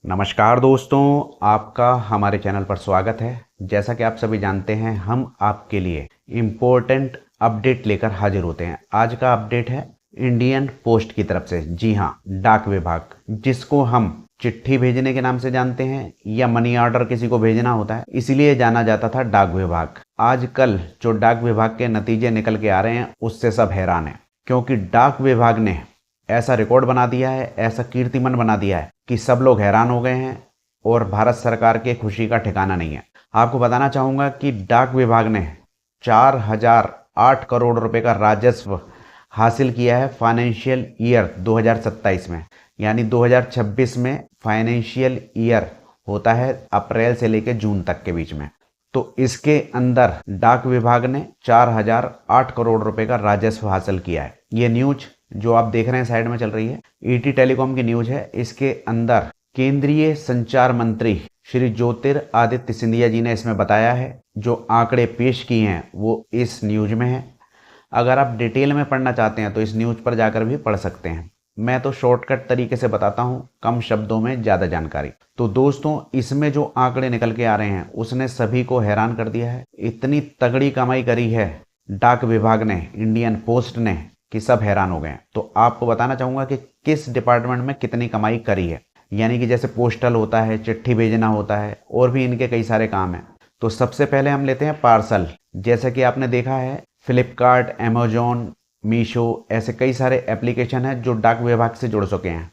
नमस्कार दोस्तों, आपका हमारे चैनल पर स्वागत है। जैसा कि आप सभी जानते हैं, हम आपके लिए इम्पोर्टेंट अपडेट लेकर हाजिर होते हैं। आज का अपडेट है इंडियन पोस्ट की तरफ से। जी हाँ, डाक विभाग, जिसको हम चिट्ठी भेजने के नाम से जानते हैं या मनी ऑर्डर किसी को भेजना होता है, इसीलिए जाना जाता था डाक विभाग। आजकल जो डाक विभाग के नतीजे निकल के आ रहे हैं, उससे सब हैरान हैं, क्योंकि डाक विभाग ने ऐसा रिकॉर्ड बना दिया है, ऐसा कीर्तिमान बना दिया है कि सब लोग हैरान हो गए हैं और भारत सरकार के खुशी का ठिकाना नहीं है। आपको बताना चाहूँगा कि डाक विभाग ने 4008 करोड़ रुपए का राजस्व हासिल किया है फाइनेंशियल ईयर 2027 में। यानी 2026 में फाइनेंशियल ईयर होता है अप्रैल से लेकर जून तक के बीच में। तो इसके अंदर डाक विभाग ने 4008 करोड़ रुपए का राजस्व हासिल किया है। ये न्यूज जो आप देख रहे हैं साइड में चल रही है, ईटी टेलीकॉम की न्यूज है। इसके अंदर केंद्रीय संचार मंत्री श्री ज्योतिरादित्य सिंधिया जी ने इसमें बताया है। जो आंकड़े पेश किए हैं वो इस न्यूज में है। अगर आप डिटेल में पढ़ना चाहते हैं तो इस न्यूज पर जाकर भी पढ़ सकते हैं। मैं तो शॉर्टकट तरीके से बताता हूं, कम शब्दों में ज़्यादा जानकारी। तो दोस्तों, इसमें जो आंकड़े निकल के आ रहे हैं उसने सभी को हैरान कर दिया है। इतनी तगड़ी कमाई करी है डाक विभाग ने, इंडियन पोस्ट ने, कि सब हैरान हो गए हैं। तो आपको बताना चाहूँगा कि किस डिपार्टमेंट में कितनी कमाई करी है। यानी कि जैसे पोस्टल होता है, चिट्ठी भेजना होता है, और भी इनके कई सारे काम हैं। तो सबसे पहले हम लेते हैं पार्सल। जैसे कि आपने देखा है, फ्लिपकार्ट, अमेजोन, मीशो, ऐसे कई सारे एप्लीकेशन हैं जो डाक विभाग से जुड़ चुके हैं,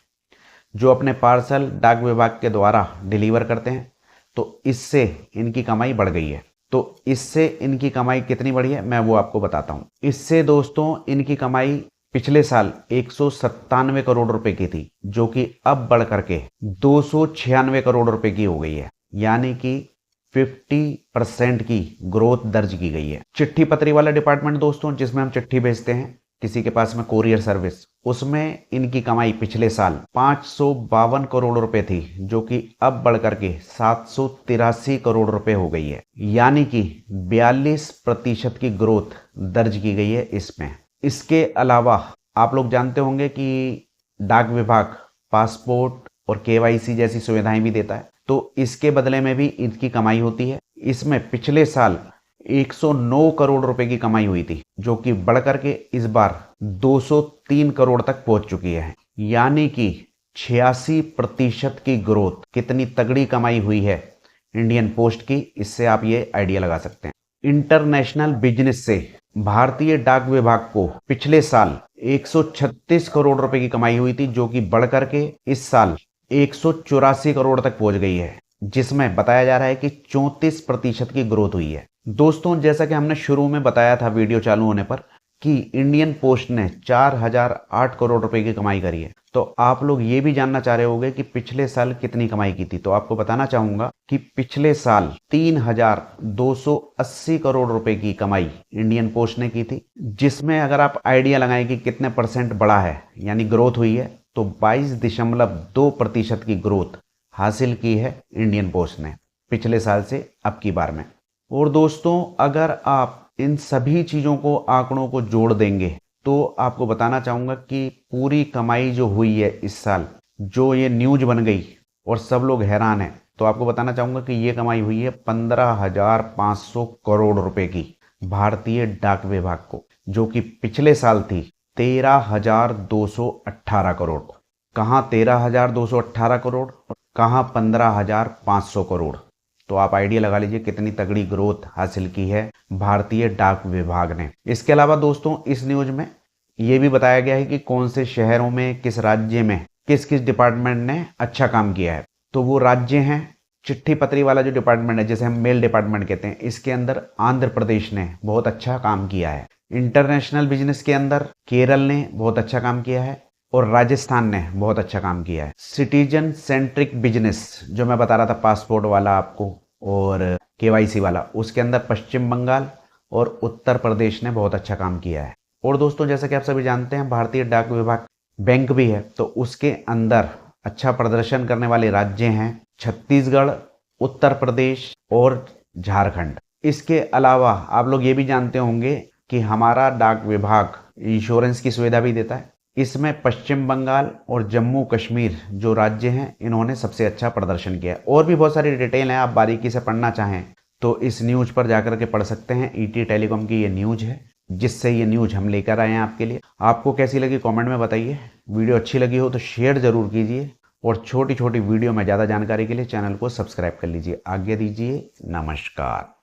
जो अपने पार्सल डाक विभाग के द्वारा डिलीवर करते हैं। तो इससे इनकी कमाई बढ़ गई है। तो इससे इनकी कमाई कितनी बढ़ी है मैं वो आपको बताता हूँ। इससे दोस्तों इनकी कमाई पिछले साल 197 करोड़ रुपए की थी, जो कि अब बढ़ करके 296 करोड़ रुपए की हो गई है। यानी कि 50% की ग्रोथ दर्ज की गई है। चिट्ठी पत्री वाला डिपार्टमेंट दोस्तों, जिसमें हम चिट्ठी भेजते हैं किसी के पास में, कोरियर सर्विस, उसमें इनकी कमाई पिछले साल 552 करोड़ रुपए थी, जो कि अब बढ़ करके 783 करोड़ रुपए हो गई है। यानी कि 42% की ग्रोथ दर्ज की गई है इसमें। इसके अलावा आप लोग जानते होंगे कि डाक विभाग पासपोर्ट और केवाईसी जैसी सुविधाएं भी देता है। तो इसके बदले में भी इनकी कमाई होती है। इसमें पिछले साल 109 करोड़ रुपए की कमाई हुई थी, जो कि बढ़कर के इस बार 203 करोड़ तक पहुंच चुकी है। यानी कि 86% की ग्रोथ। कितनी तगड़ी कमाई हुई है इंडियन पोस्ट की, इससे आप ये आइडिया लगा सकते हैं। इंटरनेशनल बिजनेस से भारतीय डाक विभाग को पिछले साल 136 करोड़ रुपए की कमाई हुई थी, जो कि बढ़कर के इस साल 184 करोड़ तक पहुंच गई है, जिसमें बताया जा रहा है कि 34% की ग्रोथ हुई है। दोस्तों, जैसा कि हमने शुरू में बताया था वीडियो चालू होने पर कि इंडियन पोस्ट ने 4008 करोड़ रुपए की कमाई करी है। तो आप लोग ये भी जानना चाह रहे होंगे कि पिछले साल कितनी कमाई की थी। तो आपको बताना चाहूंगा कि पिछले साल 3280 करोड़ रुपए की कमाई इंडियन पोस्ट ने की थी, जिसमें अगर आप आइडिया लगाएं कि कितने परसेंट बढ़ा है, यानी ग्रोथ हुई है, तो 22.2% की ग्रोथ हासिल की है इंडियन पोस्ट ने पिछले साल से अब की बार में। और दोस्तों, अगर आप इन सभी चीज़ों को, आंकड़ों को जोड़ देंगे, तो आपको बताना चाहूँगा कि पूरी कमाई जो हुई है इस साल, जो ये न्यूज बन गई और सब लोग हैरान हैं, तो आपको बताना चाहूँगा कि ये कमाई हुई है 15,500 करोड़ रुपए की भारतीय डाक विभाग को, जो कि पिछले साल थी 13,218 करोड़। कहाँ 13,218 करोड़, कहाँ 15,500 करोड़। तो आप आइडिया लगा लीजिए कितनी तगड़ी ग्रोथ हासिल की है भारतीय डाक विभाग ने। इसके अलावा दोस्तों, इस न्यूज में ये भी बताया गया है कि कौन से शहरों में, किस राज्य में, किस किस डिपार्टमेंट ने अच्छा काम किया है। तो वो राज्य हैं, चिट्ठी पत्री वाला जो डिपार्टमेंट है, जिसे हम मेल डिपार्टमेंट कहते हैं, इसके अंदर आंध्र प्रदेश ने बहुत अच्छा काम किया है। इंटरनेशनल बिजनेस के अंदर केरल ने बहुत अच्छा काम किया है और राजस्थान ने बहुत अच्छा काम किया है। सिटीजन सेंट्रिक बिजनेस जो मैं बता रहा था, पासपोर्ट वाला आपको और केवाईसी वाला, उसके अंदर पश्चिम बंगाल और उत्तर प्रदेश ने बहुत अच्छा काम किया है। और दोस्तों, जैसा कि आप सभी जानते हैं, भारतीय डाक विभाग बैंक भी है, तो उसके अंदर अच्छा प्रदर्शन करने वाले राज्य हैं छत्तीसगढ़, उत्तर प्रदेश और झारखंड। इसके अलावा आप लोग ये भी जानते होंगे कि हमारा डाक विभाग इंश्योरेंस की सुविधा भी देता है। इसमें पश्चिम बंगाल और जम्मू कश्मीर जो राज्य हैं इन्होंने सबसे अच्छा प्रदर्शन किया। और भी बहुत सारी डिटेल है, आप बारीकी से पढ़ना चाहें तो इस न्यूज़ पर जाकर के पढ़ सकते हैं। ईटी टेलीकॉम की ये न्यूज़ है जिससे ये न्यूज़ हम लेकर आए हैं आपके लिए। आपको कैसी लगी कमेंट में बताइए। वीडियो अच्छी लगी हो तो शेयर ज़रूर कीजिए और छोटी छोटी वीडियो में ज़्यादा जानकारी के लिए चैनल को सब्सक्राइब कर लीजिए। आज्ञा दीजिए, नमस्कार।